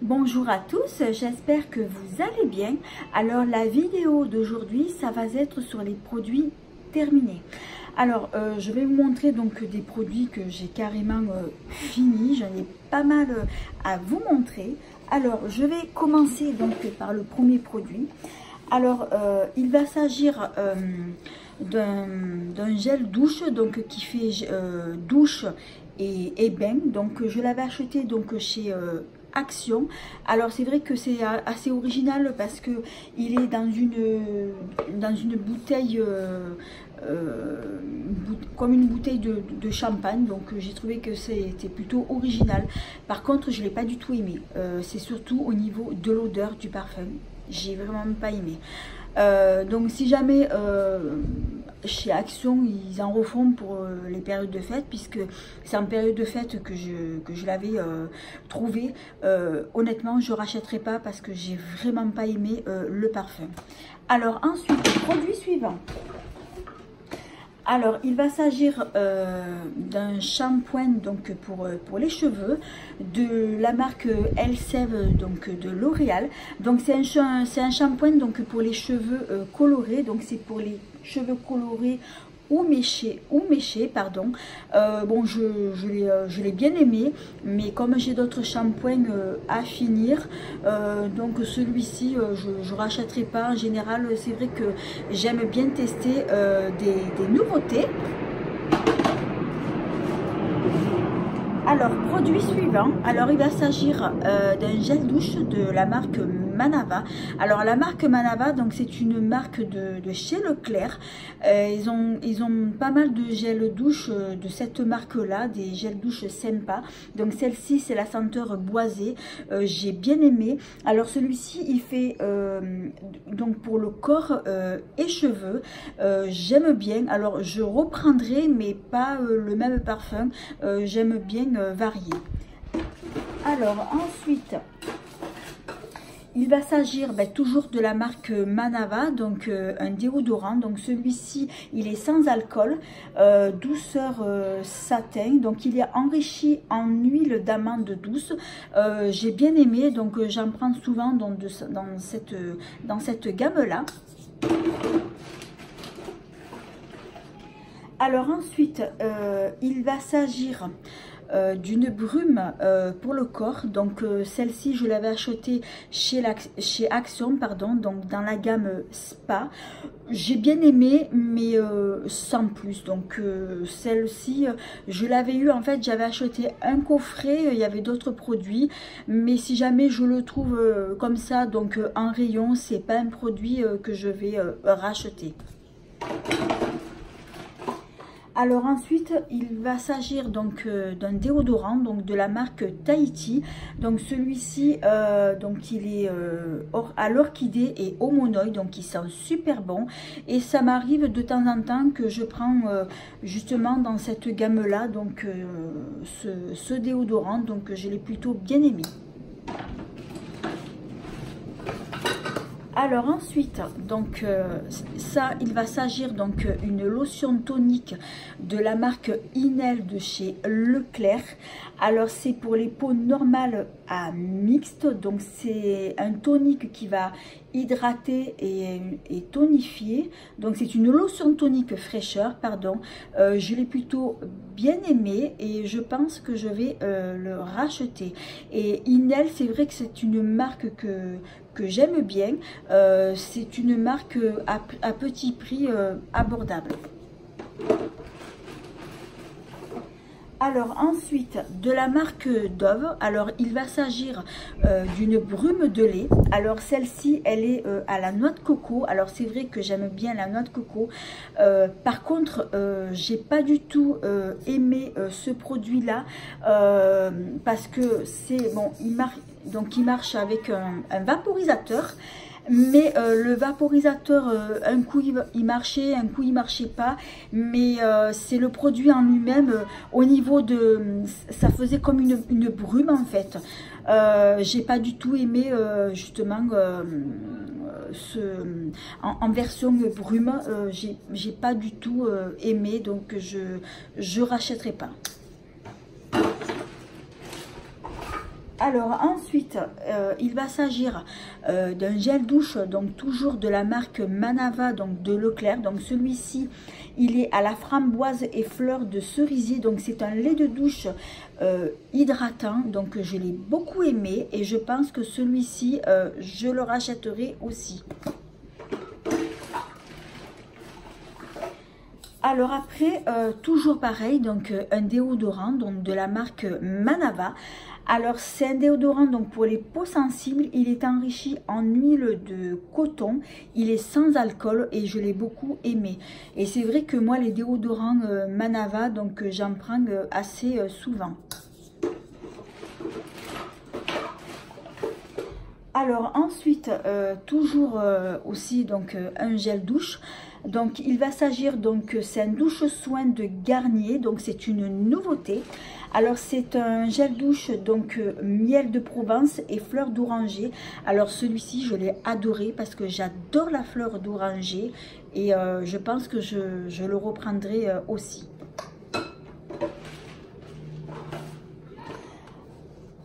Bonjour à tous, j'espère que vous allez bien. Alors la vidéo d'aujourd'hui, ça va être sur les produits terminés. Alors je vais vous montrer donc des produits que j'ai carrément finis. J'en ai pas mal à vous montrer. Alors je vais commencer donc par le premier produit. Alors il va s'agir d'un gel douche donc qui fait douche et bain. Donc je l'avais acheté donc chez Action. Alors c'est vrai que c'est assez original parce que il est dans une bouteille comme une bouteille de champagne. Donc j'ai trouvé que c'était plutôt original. Par contre je l'ai pas du tout aimé. C'est surtout au niveau de l'odeur du parfum. J'ai vraiment pas aimé. Donc si jamais chez Action ils en refont pour les périodes de fête, puisque c'est en période de fête que je l'avais trouvé, honnêtement je rachèterai pas parce que j'ai vraiment pas aimé le parfum. Alors ensuite, produit suivant. Alors il va s'agir d'un shampoing donc pour les cheveux de la marque Elseve, donc de L'Oréal. Donc c'est un shampoing donc pour les cheveux colorés. Donc c'est pour les cheveux colorés ou méchés, pardon. Bon, je l'ai bien aimé, mais comme j'ai d'autres shampoings à finir, donc celui-ci je rachèterai pas. En général, c'est vrai que j'aime bien tester des nouveautés. Alors, produit suivant. Alors, il va s'agir d'un gel douche de la marque Manava. Alors, la marque Manava, donc c'est une marque de chez Leclerc. Ils ont pas mal de gels douche de cette marque-là, des gels douche sympas. Donc, celle-ci, c'est la senteur boisée. J'ai bien aimé. Alors, celui-ci, il fait donc pour le corps et cheveux. J'aime bien. Alors, je reprendrai, mais pas le même parfum. J'aime bien varié. Alors ensuite il va s'agir toujours de la marque Manava, donc un déodorant. Donc celui-ci il est sans alcool, douceur satin, donc il est enrichi en huile d'amande douce. J'ai bien aimé, donc j'en prends souvent dans cette gamme là. Alors ensuite, il va s'agir d'une brume pour le corps. Donc celle-ci, je l'avais achetée chez Action, pardon, donc dans la gamme Spa. J'ai bien aimé, mais sans plus. Donc celle-ci, je l'avais eu, en fait, j'avais acheté un coffret, il y avait d'autres produits. Mais si jamais je le trouve comme ça, donc en rayon, c'est pas un produit que je vais racheter. Alors ensuite, il va s'agir donc d'un déodorant donc de la marque Tahiti. Donc celui-ci, donc il est à l'orchidée et au monoï, donc il sent super bon. Et ça m'arrive de temps en temps que je prends justement dans cette gamme-là, donc ce déodorant, donc je l'ai plutôt bien aimé. Alors ensuite, donc ça, il va s'agir donc une lotion tonique de la marque Inel de chez Leclerc. Alors c'est pour les peaux normales à mixte, donc c'est un tonique qui va hydrater et tonifier. Donc c'est une lotion tonique fraîcheur, pardon. Je l'ai plutôt bien aimé et je pense que je vais le racheter. Et Inel, c'est vrai que c'est une marque que j'aime bien. C'est une marque à petit prix abordable. Alors ensuite, de la marque Dove, alors il va s'agir d'une brume de lait. Alors celle-ci, elle est à la noix de coco. Alors c'est vrai que j'aime bien la noix de coco. Par contre, j'ai pas du tout aimé ce produit-là parce que c'est bon, il marche avec un vaporisateur. Mais le vaporisateur, un coup il marchait, un coup il marchait pas. Mais c'est le produit en lui-même, au niveau de... ça faisait comme une brume en fait. J'ai pas du tout aimé justement en version brume. J'ai pas du tout aimé, donc je rachèterai pas. Alors ensuite, il va s'agir d'un gel douche, donc toujours de la marque Manava, donc de Leclerc. Donc celui-ci, il est à la framboise et fleurs de cerisier. Donc c'est un lait de douche hydratant. Donc je l'ai beaucoup aimé et je pense que celui-ci, je le rachèterai aussi. Alors après, toujours pareil, donc un déodorant donc de la marque Manava. Alors c'est un déodorant donc pour les peaux sensibles, il est enrichi en huile de coton, il est sans alcool et je l'ai beaucoup aimé. Et c'est vrai que moi les déodorants Manava, donc j'en prends assez souvent. Alors ensuite, toujours aussi donc un gel douche. Donc il va s'agir donc c'est un douche soin de Garnier, donc c'est une nouveauté. Alors c'est un gel douche donc miel de Provence et fleur d'oranger. Alors celui-ci je l'ai adoré parce que j'adore la fleur d'oranger et je pense que je le reprendrai aussi.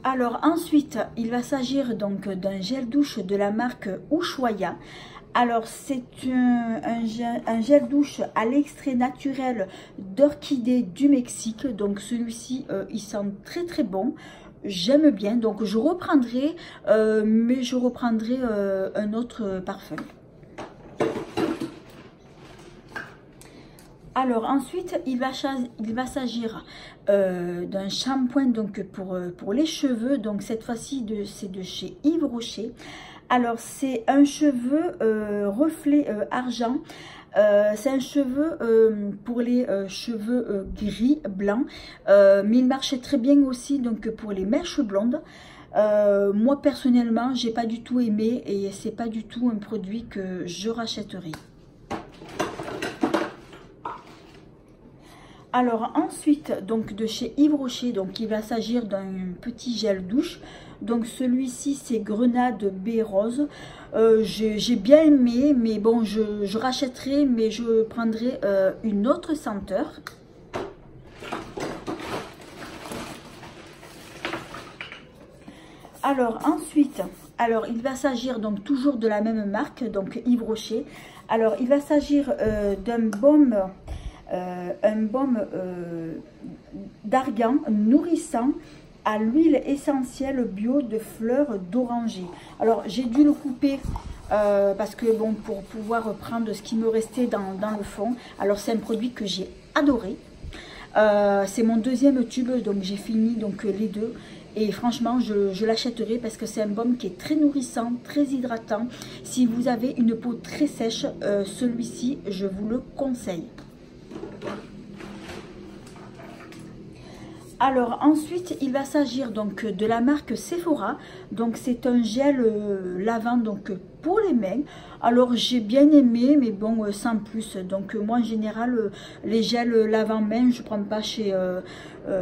Alors ensuite, il va s'agir donc d'un gel douche de la marque Ushuaïa. Alors c'est un gel douche à l'extrait naturel d'orchidée du Mexique. Donc celui-ci, il sent très très bon. J'aime bien, donc je reprendrai, mais je reprendrai un autre parfum. Alors ensuite, il va s'agir d'un shampoing donc pour les cheveux. Donc cette fois-ci, c'est de chez Yves Rocher. Alors c'est un cheveu reflet argent. C'est un cheveu pour les cheveux gris, blancs. Mais il marchait très bien aussi donc pour les mèches blondes. Moi personnellement, j'ai pas du tout aimé et c'est pas du tout un produit que je rachèterai. Alors ensuite, donc de chez Yves Rocher, donc il va s'agir d'un petit gel douche. Donc celui-ci c'est grenade baie rose. J'ai bien aimé, mais bon je rachèterai, mais je prendrai une autre senteur. Alors ensuite, il va s'agir donc toujours de la même marque, donc Yves Rocher. Alors il va s'agir d'un baume. Un baume d'argan nourrissant à l'huile essentielle bio de fleurs d'oranger. Alors j'ai dû le couper parce que bon, pour pouvoir prendre ce qui me restait dans le fond. Alors c'est un produit que j'ai adoré. C'est mon deuxième tube, donc j'ai fini donc les deux. Et franchement, je l'achèterai parce que c'est un baume qui est très nourrissant, très hydratant. Si vous avez une peau très sèche, celui-ci, je vous le conseille. Alors ensuite, il va s'agir donc de la marque Sephora. Donc c'est un gel lavant donc pour les mains. Alors j'ai bien aimé, mais bon sans plus. Donc moi en général les gels lavant main je prends pas chez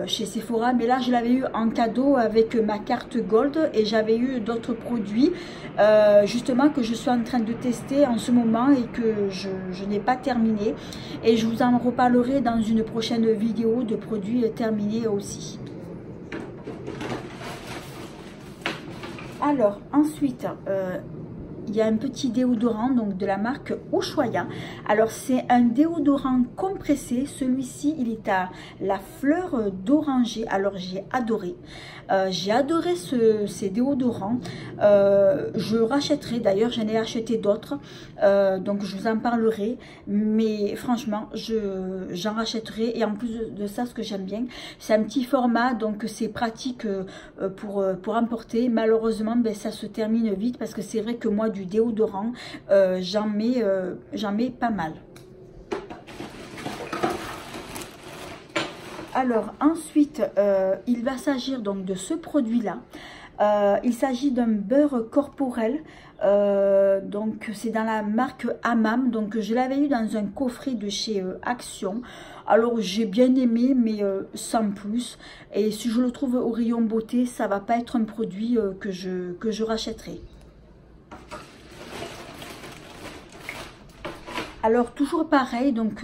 Sephora, mais là je l'avais eu en cadeau avec ma carte Gold et j'avais eu d'autres produits justement que je suis en train de tester en ce moment et que je n'ai pas terminé, et je vous en reparlerai dans une prochaine vidéo de produits terminés aussi. Alors ensuite il y a un petit déodorant donc de la marque Ushuaïa. Alors c'est un déodorant compressé. Celui-ci il est à la fleur d'oranger. Alors j'ai adoré ces déodorants. Je rachèterai, d'ailleurs j'en ai acheté d'autres, donc je vous en parlerai, mais franchement j'en rachèterai. Et en plus de ça, ce que j'aime bien, c'est un petit format, donc c'est pratique pour emporter. Malheureusement ben, ça se termine vite parce que c'est vrai que moi du déodorant j'en mets pas mal. Alors ensuite, il va s'agir donc de ce produit-là. Il s'agit d'un beurre corporel. Donc c'est dans la marque Hammam. Donc je l'avais eu dans un coffret de chez Action. Alors j'ai bien aimé, mais sans plus. Et si je le trouve au rayon beauté, ça va pas être un produit que je rachèterai. Alors toujours pareil, donc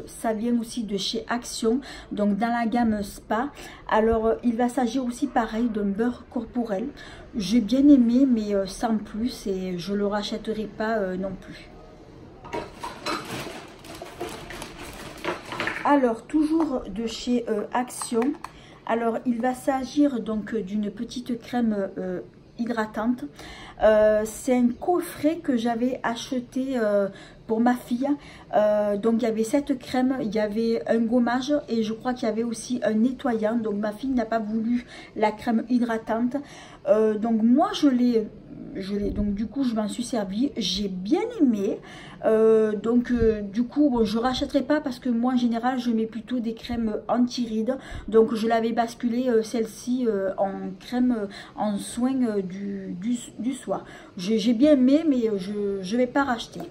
ça vient aussi de chez Action, donc dans la gamme Spa. Alors il va s'agir aussi pareil d'un beurre corporel. J'ai bien aimé mais sans plus, et je le rachèterai pas non plus. Alors toujours de chez Action. Alors il va s'agir donc d'une petite crème hydratante. C'est un coffret que j'avais acheté pour ma fille. Donc il y avait cette crème, il y avait un gommage et je crois qu'il y avait aussi un nettoyant. Donc ma fille n'a pas voulu la crème hydratante. Donc moi donc du coup je m'en suis servi, j'ai bien aimé. Du coup bon, je rachèterai pas parce que moi en général je mets plutôt des crèmes anti-rides. Donc je l'avais basculé celle-ci en crème en soin du soir. J'ai bien aimé mais je vais pas racheter.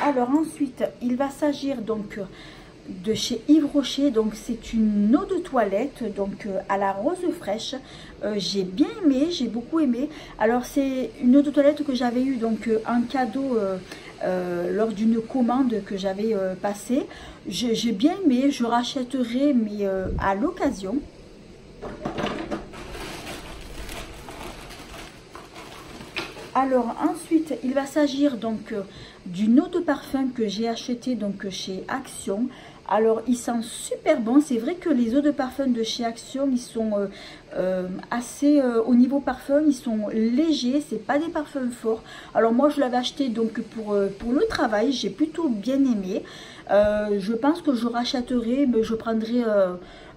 Alors ensuite il va s'agir donc de chez Yves Rocher, donc c'est une eau de toilette donc à la rose fraîche. J'ai bien aimé, j'ai beaucoup aimé. Alors c'est une eau de toilette que j'avais eu donc en cadeau lors d'une commande que j'avais passée. J'ai bien aimé, je rachèterai mais à l'occasion. Alors ensuite il va s'agir donc d'une eau de parfum que j'ai acheté donc chez Action. Alors il sent super bon. C'est vrai que les eaux de parfum de chez Action ils sont assez au niveau parfum, ils sont légers, c'est pas des parfums forts. Alors moi je l'avais acheté donc pour le travail, j'ai plutôt bien aimé. Je pense que je rachèterai, mais je prendrai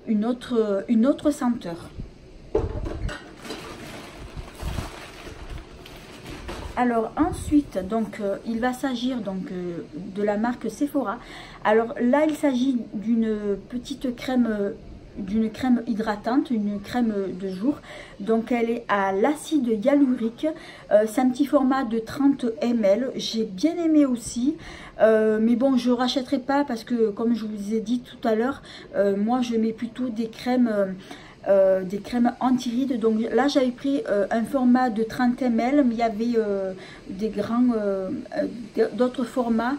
une autre senteur. Alors ensuite, donc il va s'agir donc de la marque Sephora. Alors là, il s'agit d'une petite crème, d'une crème hydratante, une crème de jour. Donc elle est à l'acide hyaluronique. C'est un petit format de 30 ml. J'ai bien aimé aussi. Mais bon, je ne rachèterai pas parce que comme je vous ai dit tout à l'heure, moi je mets plutôt des crèmes anti-rides. Donc là j'avais pris un format de 30 ml, mais il y avait d'autres formats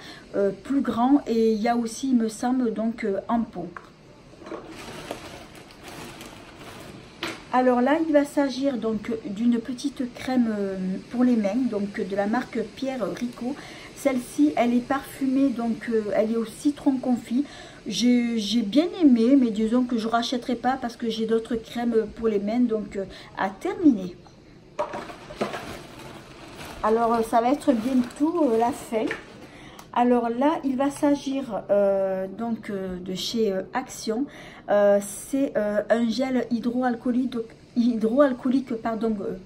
plus grands, et il y a aussi, il me semble, donc en pot. Alors là il va s'agir donc d'une petite crème pour les mains, donc de la marque Pierre Rico. Celle-ci elle est parfumée, donc elle est au citron confit. J'ai bien aimé, mais disons que je ne rachèterai pas parce que j'ai d'autres crèmes pour les mains, donc à terminer. Alors ça va être bientôt la fin. Alors là il va s'agir donc de chez Action. C'est un gel hydroalcoolique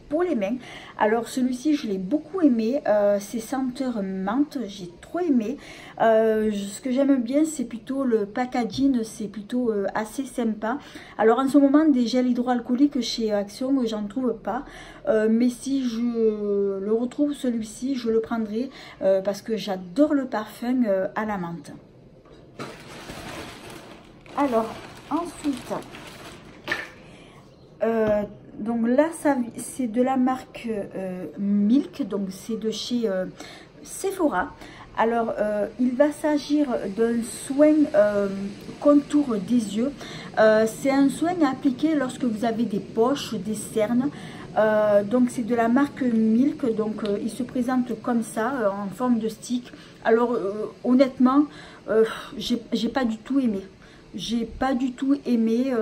pour les mains. Alors celui-ci je l'ai beaucoup aimé, c'est senteur menthe, j'ai trop aimé. Ce que j'aime bien c'est plutôt le packaging, c'est plutôt assez sympa. Alors en ce moment des gels hydroalcooliques chez Action j'en trouve pas, mais si je le retrouve celui-ci je le prendrai parce que j'adore le parfum à la menthe. Alors ensuite donc là c'est de la marque Milk, donc c'est de chez Sephora. Alors il va s'agir d'un soin contour des yeux. C'est un soin à appliquer lorsque vous avez des poches, des cernes. Donc c'est de la marque Milk, donc il se présente comme ça en forme de stick. Alors honnêtement j'ai pas du tout aimé. J'ai pas du tout aimé,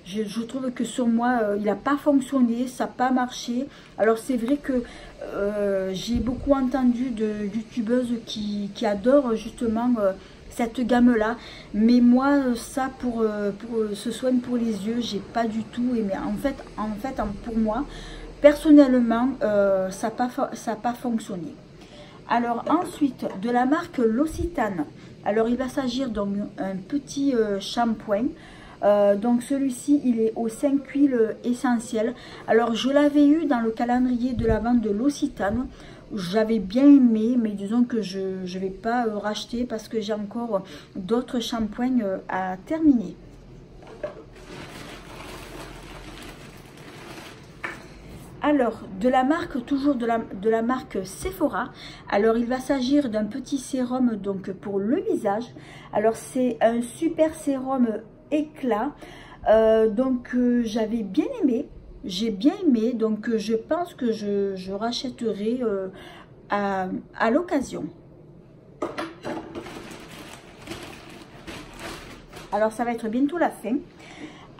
je trouve que sur moi il n'a pas fonctionné, ça n'a pas marché. Alors c'est vrai que j'ai beaucoup entendu de youtubeuses qui adorent justement cette gamme là, mais moi ça pour ce soin pour les yeux j'ai pas du tout aimé. En fait pour moi personnellement ça n'a pas fonctionné. Alors ensuite de la marque L'Occitane. Alors il va s'agir d'un petit shampoing. Donc celui-ci il est aux 5 huiles essentielles. Alors je l'avais eu dans le calendrier de la vente de L'Occitane. J'avais bien aimé, mais disons que je ne vais pas racheter parce que j'ai encore d'autres shampoings à terminer. Alors, de la marque, toujours de la marque Sephora. Alors, il va s'agir d'un petit sérum donc pour le visage. Alors, c'est un super sérum éclat. J'avais bien aimé. J'ai bien aimé. Donc, je pense que je rachèterai à l'occasion. Alors, ça va être bientôt la fin.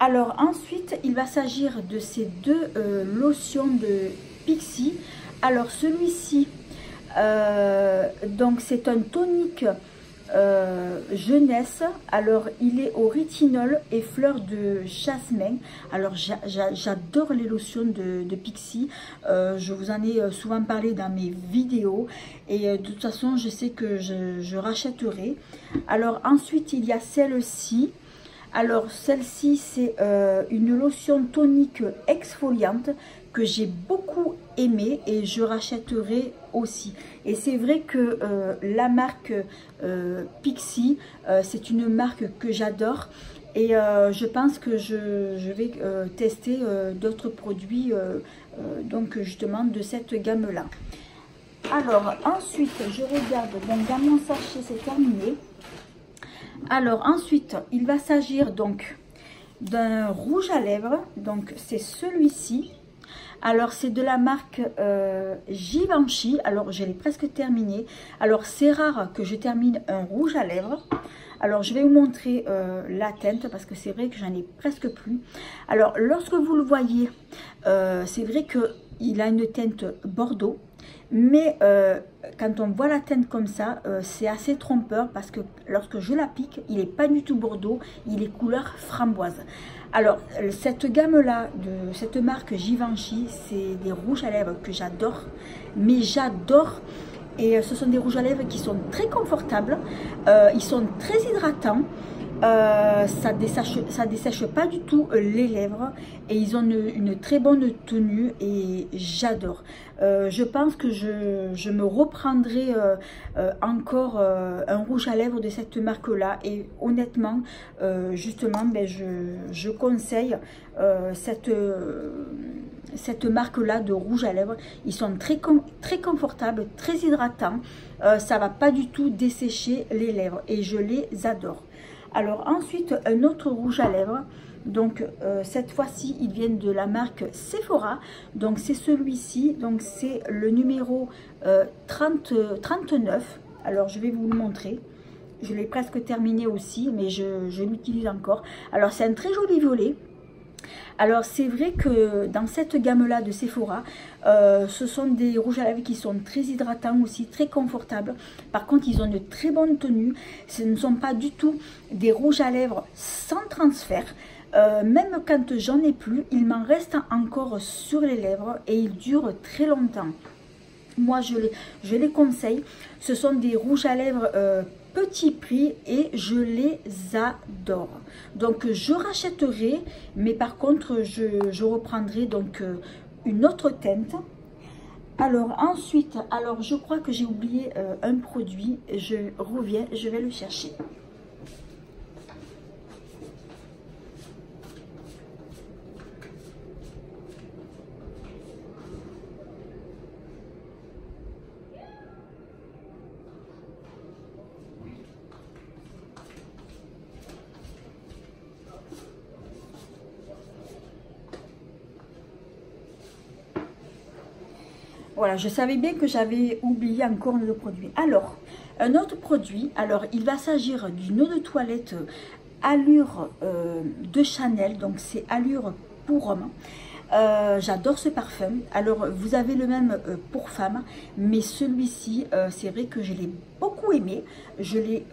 Alors ensuite, il va s'agir de ces deux lotions de Pixi. Alors celui-ci, donc c'est un tonique jeunesse. Alors il est au rétinol et fleurs de jasmin. Alors j'adore les lotions de Pixi. Je vous en ai souvent parlé dans mes vidéos. Et de toute façon, je sais que je rachèterai. Alors ensuite, il y a celle-ci. Alors celle-ci, c'est une lotion tonique exfoliante que j'ai beaucoup aimée et je rachèterai aussi. Et c'est vrai que la marque Pixi, c'est une marque que j'adore. Et je pense que je vais tester d'autres produits donc justement de cette gamme-là. Alors ensuite, je regarde, donc dans mon sachet, c'est terminé. Alors ensuite, il va s'agir donc d'un rouge à lèvres. Donc c'est celui-ci. Alors c'est de la marque Givenchy. Alors je l'ai presque terminé. Alors c'est rare que je termine un rouge à lèvres. Alors je vais vous montrer la teinte parce que c'est vrai que j'en ai presque plus. Alors lorsque vous le voyez, c'est vrai qu'il a une teinte bordeaux. Mais quand on voit la teinte comme ça, c'est assez trompeur parce que lorsque je l'applique, il n'est pas du tout bordeaux, il est couleur framboise. Alors, cette gamme-là, de cette marque Givenchy, c'est des rouges à lèvres que j'adore, mais j'adore. Et ce sont des rouges à lèvres qui sont très confortables, ils sont très hydratants. Ça dessèche pas du tout les lèvres et ils ont une très bonne tenue et j'adore. Je pense que je me reprendrai encore un rouge à lèvres de cette marque là et honnêtement justement je conseille cette marque là de rouge à lèvres. Ils sont très confortables, très hydratants, ça va pas du tout dessécher les lèvres et je les adore. Alors ensuite, un autre rouge à lèvres. Donc cette fois-ci, ils viennent de la marque Sephora. Donc c'est celui-ci. Donc c'est le numéro 39. Alors je vais vous le montrer. Je l'ai presque terminé aussi, mais je l'utilise encore. Alors c'est un très joli violet. Alors c'est vrai que dans cette gamme-là de Sephora, ce sont des rouges à lèvres qui sont très hydratants aussi, très confortables. Par contre, ils ont une très bonne tenue. Ce ne sont pas du tout des rouges à lèvres sans transfert. Même quand j'en ai plus, il m'en reste encore sur les lèvres et ils durent très longtemps. Moi, je les conseille. Ce sont des rouges à lèvres petit prix et je les adore. Donc je rachèterai, mais par contre je reprendrai donc une autre teinte. Alors ensuite, alors je crois que j'ai oublié un produit. Je reviens, je vais le chercher. Voilà, je savais bien que j'avais oublié encore un autre produit. Alors, un autre produit, alors il va s'agir d'une eau de toilette Allure de Chanel. Donc c'est Allure pour homme. J'adore ce parfum. Alors vous avez le même pour femme, mais celui-ci, c'est vrai que je l'ai beaucoup aimé. Je l'ai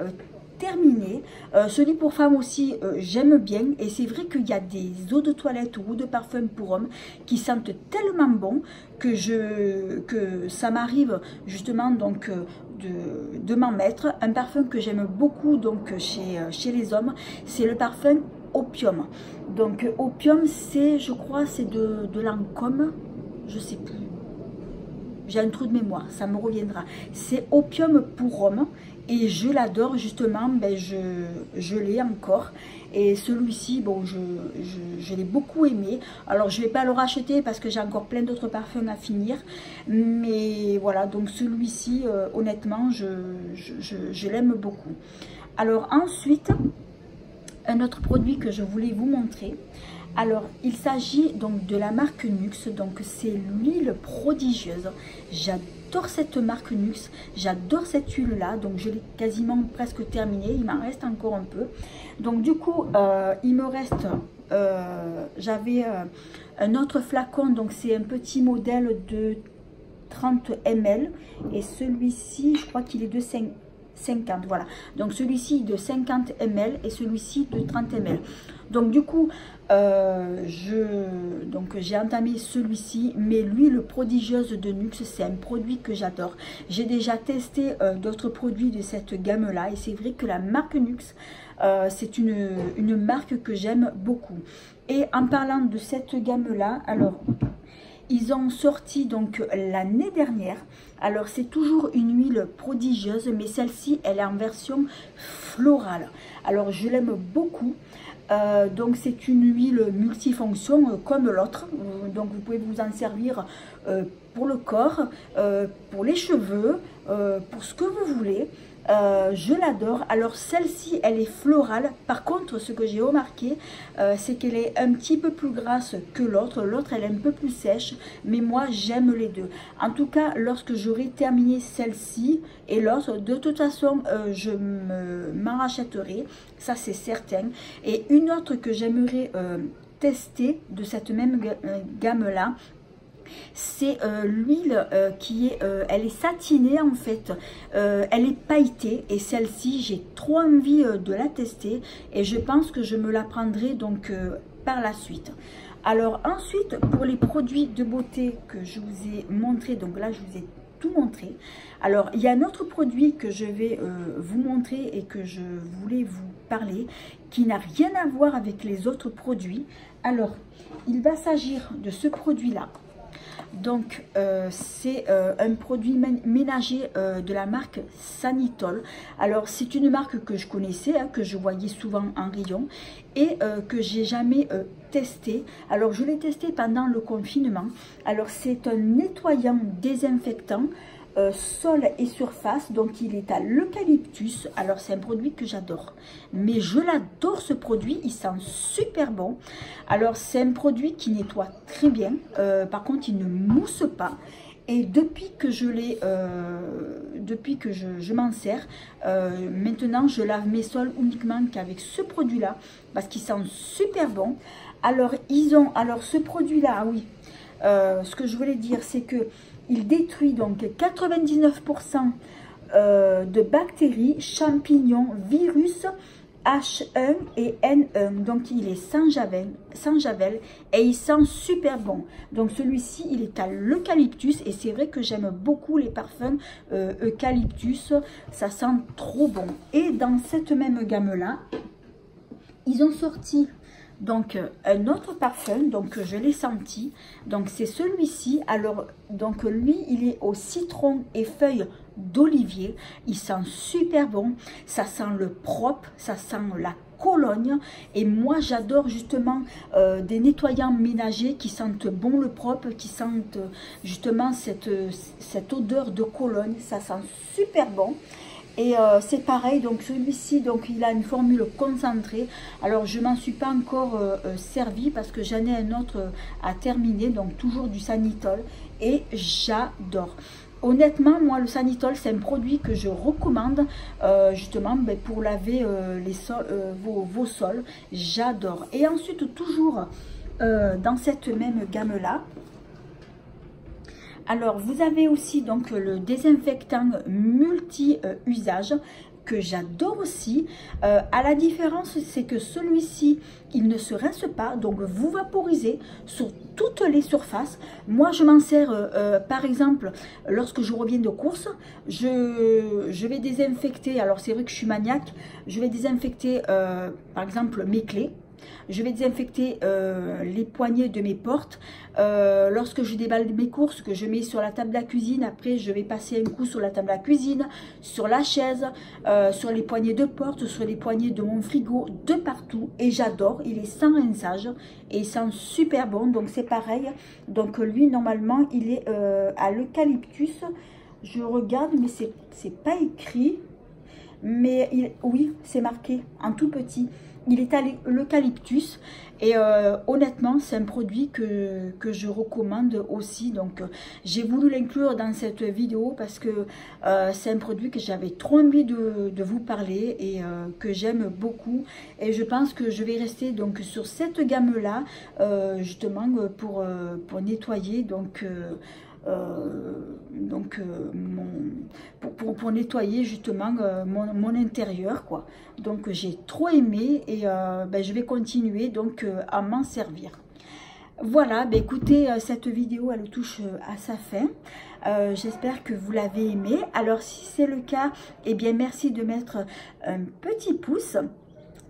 terminé. Celui pour femme aussi, j'aime bien. Et c'est vrai qu'il y a des eaux de toilette ou de parfum pour hommes qui sentent tellement bon que ça m'arrive justement donc de m'en mettre. Un parfum que j'aime beaucoup donc chez les hommes, c'est le parfum Opium. Donc Opium, c'est, je crois, c'est de Lancôme, je sais plus. j'ai un trou de mémoire, ça me reviendra. C'est Opium pour Homme et je l'adore justement, ben je l'ai encore. Et celui-ci, bon, je l'ai beaucoup aimé. Alors, je ne vais pas le racheter parce que j'ai encore plein d'autres parfums à finir. Mais voilà, donc celui-ci, honnêtement, je l'aime beaucoup. Alors, ensuite, un autre produit que je voulais vous montrer. Alors, il s'agit donc de la marque Nuxe. Donc, c'est l'huile prodigieuse. J'adore cette marque Nuxe. J'adore cette huile-là. Donc, je l'ai quasiment presque terminée. Il m'en reste encore un peu. Donc, du coup, il me reste... j'avais un autre flacon. Donc, c'est un petit modèle de 30 ml. Et celui-ci, je crois qu'il est de 50, voilà. Donc, celui-ci de 50 ml et celui-ci de 30 ml. Donc, du coup... j'ai entamé celui-ci, mais l'huile prodigieuse de Nuxe, c'est un produit que j'adore. J'ai déjà testé d'autres produits de cette gamme là et c'est vrai que la marque Nuxe, c'est une marque que j'aime beaucoup. Et en parlant de cette gamme là, alors ils ont sorti donc l'année dernière. Alors c'est toujours une huile prodigieuse, mais celle-ci elle est en version florale. Alors je l'aime beaucoup. Donc c'est une huile multifonction comme l'autre, donc vous pouvez vous en servir pour le corps, pour les cheveux, pour ce que vous voulez. Je l'adore. Alors celle-ci elle est florale, par contre ce que j'ai remarqué c'est qu'elle est un petit peu plus grasse que l'autre. L'autre elle est un peu plus sèche, mais moi j'aime les deux. En tout cas lorsque j'aurai terminé celle-ci et l'autre, de toute façon je m'en rachèterai, ça c'est certain. Et une autre que j'aimerais tester de cette même gamme là, c'est l'huile qui est, elle est satinée en fait, elle est pailletée et celle-ci j'ai trop envie de la tester et je pense que je me la prendrai donc par la suite. Alors ensuite pour les produits de beauté que je vous ai montré, donc là je vous ai tout montré. Alors il y a un autre produit que je vais vous montrer et que je voulais vous parler qui n'a rien à voir avec les autres produits. Alors il va s'agir de ce produit là. Donc c'est un produit ménager de la marque Sanitol. Alors c'est une marque que je connaissais, hein, que je voyais souvent en rayon et que j'ai jamais testé. Alors je l'ai testé pendant le confinement. Alors c'est un nettoyant désinfectant sol et surface, donc il est à l'eucalyptus. Alors c'est un produit que j'adore, mais je l'adore ce produit, il sent super bon. Alors c'est un produit qui nettoie très bien, par contre il ne mousse pas. Et depuis que je l'ai, depuis que je m'en sers, maintenant je lave mes sols uniquement qu'avec ce produit là, parce qu'il sent super bon. Alors ils ont, alors ce produit là, ah oui, ce que je voulais dire c'est que il détruit donc 99% de bactéries, champignons, virus H1 et N1. Donc il est sans javel et il sent super bon. Donc celui-ci il est à l'eucalyptus et c'est vrai que j'aime beaucoup les parfums eucalyptus. Ça sent trop bon. Et dans cette même gamme là, ils ont sorti donc un autre parfum, donc je l'ai senti, donc c'est celui-ci. Alors donc lui il est au citron et feuilles d'olivier, il sent super bon, ça sent le propre, ça sent la Cologne. Et moi j'adore justement des nettoyants ménagers qui sentent bon le propre, qui sentent justement cette odeur de Cologne, ça sent super bon. Et c'est pareil, donc celui-ci, donc il a une formule concentrée. Alors je m'en suis pas encore servi parce que j'en ai un autre à terminer, donc toujours du Sanitol et j'adore. Honnêtement, moi le Sanitol c'est un produit que je recommande justement pour laver les sols, vos sols. J'adore. Et ensuite toujours dans cette même gamme là, alors, vous avez aussi donc le désinfectant multi-usage que j'adore aussi. À la différence, c'est que celui-ci, il ne se rince pas, donc vous vaporisez sur toutes les surfaces. Moi, je m'en sers, par exemple, lorsque je reviens de course, je vais désinfecter, alors c'est vrai que je suis maniaque, je vais désinfecter, par exemple, mes clés. Je vais désinfecter les poignées de mes portes. Lorsque je déballe mes courses, que je mets sur la table de la cuisine, après je vais passer un coup sur la table de la cuisine, sur la chaise, sur les poignées de porte, sur les poignées de mon frigo, de partout. Et j'adore, il est sans rinçage et il sent super bon, donc c'est pareil. Donc lui, normalement, il est à l'eucalyptus. Je regarde, mais c'est pas écrit. Mais oui, c'est marqué en tout petit. Il est à l'eucalyptus et honnêtement, c'est un produit que je recommande aussi. Donc, j'ai voulu l'inclure dans cette vidéo parce que c'est un produit que j'avais trop envie de vous parler et que j'aime beaucoup. Et je pense que je vais rester donc sur cette gamme-là, justement pour nettoyer pour nettoyer justement mon intérieur quoi. Donc j'ai trop aimé et je vais continuer donc à m'en servir. Voilà, écoutez, cette vidéo elle touche à sa fin. J'espère que vous l'avez aimé. Alors si c'est le cas, eh bien merci de mettre un petit pouce.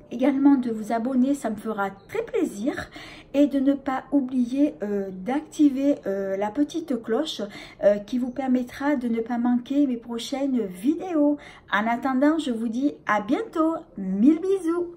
Également de vous abonner, ça me fera très plaisir, et de ne pas oublier d'activer la petite cloche qui vous permettra de ne pas manquer mes prochaines vidéos. En attendant, je vous dis à bientôt, 1000 bisous.